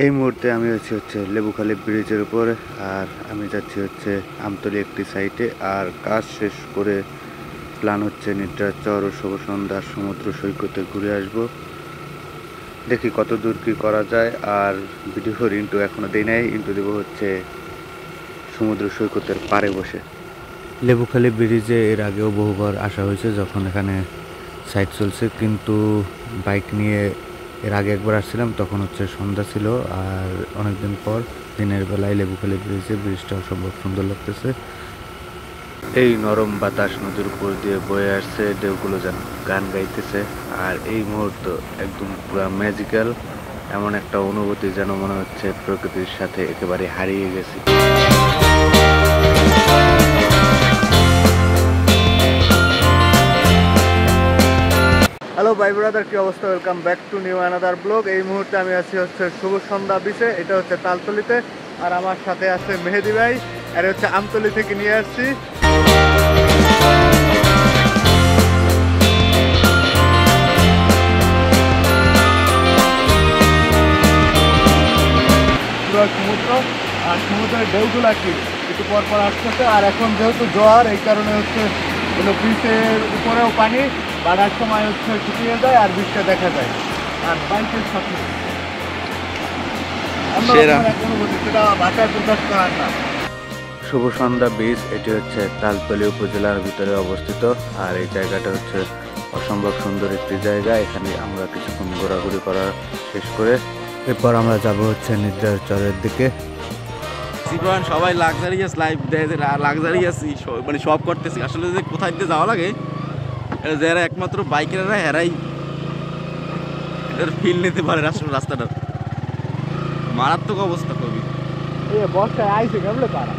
এই মুহূর্তে আমি হচ্ছে লেবুখালী ব্রিজের উপর, আর আমি যাচ্ছি হচ্ছে আমতলী একটি সাইটে। আর কাজ শেষ করে প্ল্যান হচ্ছে নিদ্রাচর ও শুভ সন্ধ্যার সমুদ্র সৈকতে ঘুরে আসব। দেখি কত দূর কী করা যায়। আর ভিডিওর ইন্টু এখনও দিই নাই, ইন্টু দেবো হচ্ছে সমুদ্র সৈকতের পাড়ে বসে। লেবুখালী ব্রিজে এর আগেও বহুবার আসা হয়েছে যখন এখানে সাইট চলছে, কিন্তু বাইক নিয়ে এর আগে একবার আসছিলাম, তখন হচ্ছে সন্ধ্যা ছিল। আর অনেকদিন পর দিনের বেলায় লেবুখালী ব্রিজটা অসম্ভব সুন্দর লাগতেছে। এই নরম বাতাস নদীর উপর দিয়ে বয়ে আসছে, ঢেউগুলো যেন গান গাইতেছে। আর এই মুহূর্ত একদম পুরো ম্যাজিক্যাল, এমন একটা অনুভূতি যেন মনে হচ্ছে প্রকৃতির সাথে একেবারে হারিয়ে গেছি। হ্যালো ভাই ব্রাদার, কি অবস্থা? Welcome back to new another blog. এই মুহূর্তে আমি আছি হচ্ছে শুভ সন্ধ্যা বিচে, এটা হচ্ছে তালতলিতে। আর আমার সাথে আছে মেহেদি ভাই, আর হচ্ছে আমতলি থেকে নিয়ে আসছি। সমুদ্র, আর সমুদ্রের ঢেউগুলা কি একটু পর পর আসতেছে। আর এখন যেহেতু জোয়ার, এই কারণে হচ্ছে ব্রিজের উপরেও পানি বাড়ার সময় হচ্ছে শুকিয়ে যায় আর বৃষ্টি দেখা যায়। আর বাইকের সাথে সেটা ভাষায় প্রকাশ করার না। শুভ সন্ধ্যা বিচ, এটি হচ্ছে তালতলী উপজেলার ভিতরে অবস্থিত। আর এই জায়গাটা হচ্ছে অসম্ভব সুন্দর একটি জায়গা। এখানে আমরা কিছুক্ষণ ঘোরাঘুরি করা শেষ করে এরপর আমরা যাব হচ্ছে নিদ্রাচরের দিকে। সবাই লাক্সারিয়াস লাইফ দেয়, লাক্সারিয়াস মানে সব করতেছি। আসলে যে কোথায় দিয়ে যাওয়া লাগে, যারা একমাত্র বাইকাররা হেরাই এটার ফিল নিতে পারে। আসলে রাস্তাটা মারাত্মক অবস্থা খুবই। বর্ষায় আইসে কেমন পারা।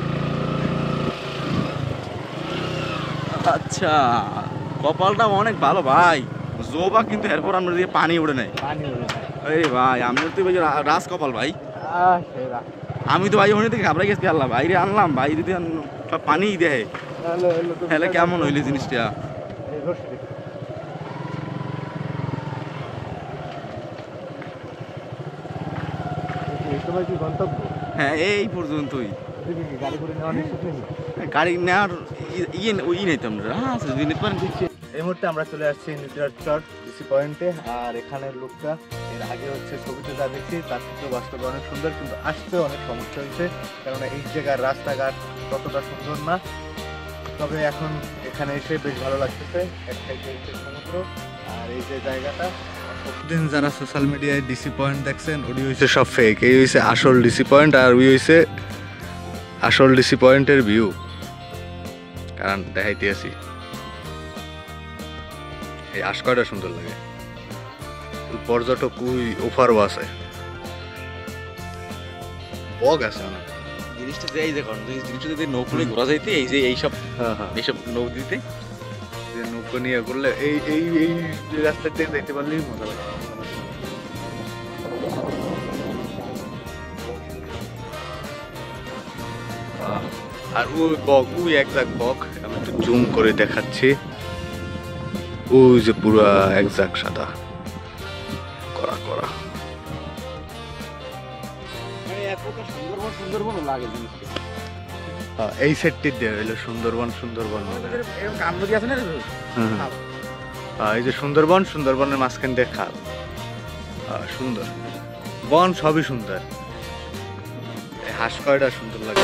আচ্ছা, কপালটা অনেক ভালো ভাই, জোবা, কিন্তু এরপর আমরা দিয়ে পানি উঠে নেয়। এই ভাই, আমি তো রাজ কপাল ভাই। আমি তো ভাই ওখানে থেকে ঘাবড়াই গেছি। আল্লাহ ভাই রে আনলাম, ভাই যদি পানি দেয় তাহলে কেমন হইলে জিনিসটা। হ্যাঁ, এই পর্যন্তই। গাড়ি নেওয়ার ইয়ে নিতাম না। এই মুহূর্তে আমরা চলে আসছি নিদ্রাচর ডিসি পয়েন্টে। আর এখানের লোকটা এর আগে হচ্ছে ছবিতে যা দেখছি তার থেকে বাস্তবে অনেক সুন্দর, কিন্তু আসতে অনেক সমস্যা হয়েছে, কারণ এই জায়গার রাস্তাঘাট ততটা সুন্দর না। তবে এখন এখানে এসে বেশ ভালো লাগতেছে। এক সাইডে হচ্ছে সমুদ্র, আর এই যে জায়গাটা, দিন যারা সোশ্যাল মিডিয়ায় ডিসি পয়েন্ট দেখছেন ওই হয়েছে সব ফেক। এই হয়েছে আসল ডিসি পয়েন্ট, আর ওই হয়েছে আসল ডিসি পয়েন্টের ভিউ। কারণ দেখাইতে আছি এই আশকয়টা সুন্দর লাগে। পর্যটক ওই ওভারও আছে, বগ আছে অনেক। জিনিসটা যে এই দেখুন, জিনিসটা যদি নৌকো নিয়ে ঘোরা যাইতে, এই যে এইসব নদীতে যে নৌকো নিয়ে ঘুরলে এই এই এই রাস্তা দিয়ে যাইতে পারলেই মজা লাগে। আর ওই বক, ওই একজাক বক, আমি একটু জুম করে দেখাচ্ছি। ওই যে পুরো একজাক সাদা করা করা। সুন্দরবন লাগে জিনিসটা। এই সেটটি দিয়ে হইলো সুন্দরবন। কামনদী আছে না, এই যে সুন্দরবন, সুন্দরবনের মাঝখান দিয়ে খাল। সুন্দর বন, সবই সুন্দর। এই হাঁসকয়টা সুন্দর লাগে।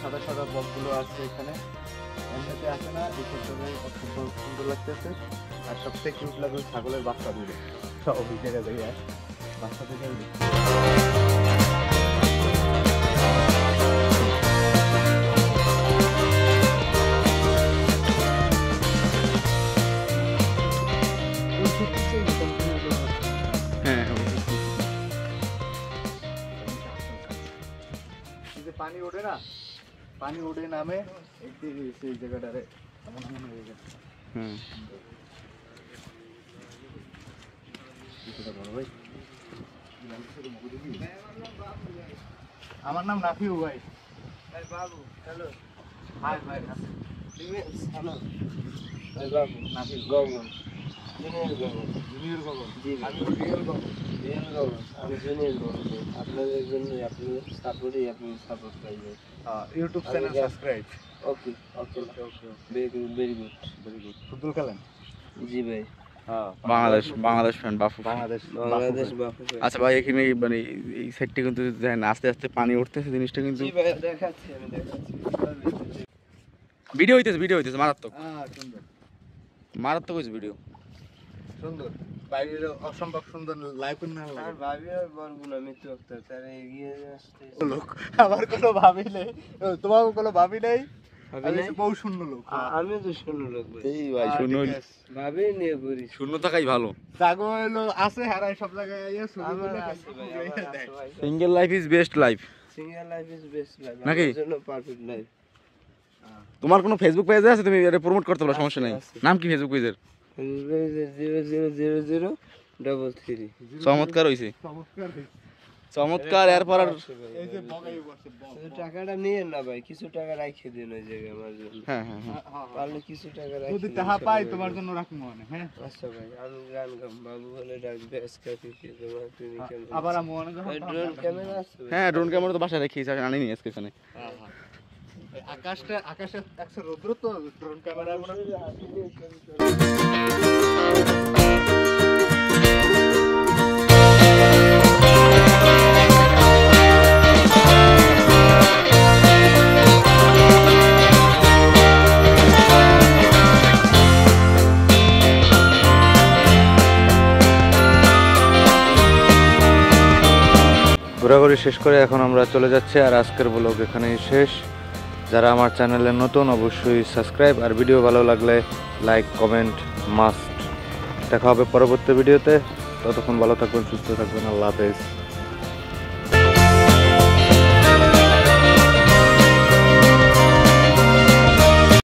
সাদা সাদা বকগুলো আছে এখানে, এমনিতে আসে না। এই ক্ষেত্রে খুব সুন্দর লাগতেছে। আর সবথেকে কিউট লাগবে ছাগলের বাচ্চাগুলো, সব ওই জায়গায় বাচ্চা থেকে পানি ওঠে না, পানি ওঠে নামে এই জায়গাটারে এমন হয়ে গেছে। আমার নাম রাফিউ ভাই। বাবু হ্যালো। হাই ভাই নাকি গগন জুনিয়র গগন জি আমি রিয়েল গগন আমি জুনিয়র গগন আপনাদের জন্য আপনাদের সাপোর্টই আপনি সাপোর্ট পাইবেন ইউটিউব চ্যানেল সাবস্ক্রাইব ওকে ওকে ওকে ভেরি গুড ফুটবল খেলেন জি ভাই বাংলাদেশ ফ্যান বাফু বাংলাদেশ বাপু আচ্ছা ভাই এখানে মানে এই সাইডটা কিন্তু দেখেন আস্তে আস্তে পানি উঠতেছে জিনিসটা কিন্তু জি ভাই দেখাচ্ছি আমি দেখাচ্ছি ভিডিও হইতেছে মারাত্মক সুন্দর মারাত্মক হয়েছে ভিডিও সুন্দর বাইরের অসম্ভব সুন্দর লাইফ না আর ভাবি আর বরগুনা মিত্র আক্তার তারা এগিয়ে আসছে লোক আমার কোনো ভাবি নেই তোমার কোনো ভাবি নেই ভাবি আমি নাই? বহু শূন্য লোক আমি তো শূন্য লোক ভাই এই ভাই শূন্য ভাবি নিয়ে করি শূন্য থাকাই ভালো জাগো হলো আছে হারাই সব জায়গায় ইয়ে ছবি আমার তুলে আছে ভাই আমার আছে ভাই single life is best life single life is best life নাকি? আমার জন্য পারফেক্ট লাইফ তোমার কোনো ফেসবুক পেজ আছে তুমি এটা প্রমোট করতে পারো সমস্যা নেই আছে। নাম কি ফেসবুক পেজের 000033 চমৎকার হইছে চমৎকার চমৎকার এরপর আর এই যে বগাই বসে শুধু টাকাটা নিয়ে না ভাই কিছু টাকা রাখিয়ে দিন ওই জায়গায় আমার জন্য হ্যাঁ হ্যাঁ হ্যাঁ পারলে কিছু টাকা যদি রাখিয়ে টাকা পাই তোমার জন্য রাখবো মনে হ্যাঁ আচ্ছা ভাই আমি গান গাম বাবু বলে ডাকবে আজকে কি তোমার ক্লিনিকে আবার আমি মনে যখন ড্রোন ক্যামেরা আছে ভাই? হ্যাঁ ড্রোন ক্যামেরা তো বাসায় রেখেছি আনিনি আজকে এখানে আকাশে একশো রৌদ্র তো ড্রোন ক্যামেরা ঘোরাঘুরি শেষ করে এখন আমরা চলে যাচ্ছি আর আজকের ব্লগ এখানেই শেষ যারা আমার চ্যানেলে নতুন অবশ্যই সাবস্ক্রাইব আর ভিডিও ভালো লাগলে লাইক কমেন্ট মাস্ট দেখা হবে পরবর্তী ভিডিওতে ততক্ষণ ভালো থাকবেন সুস্থ থাকবেন আল্লাহ হাফেজ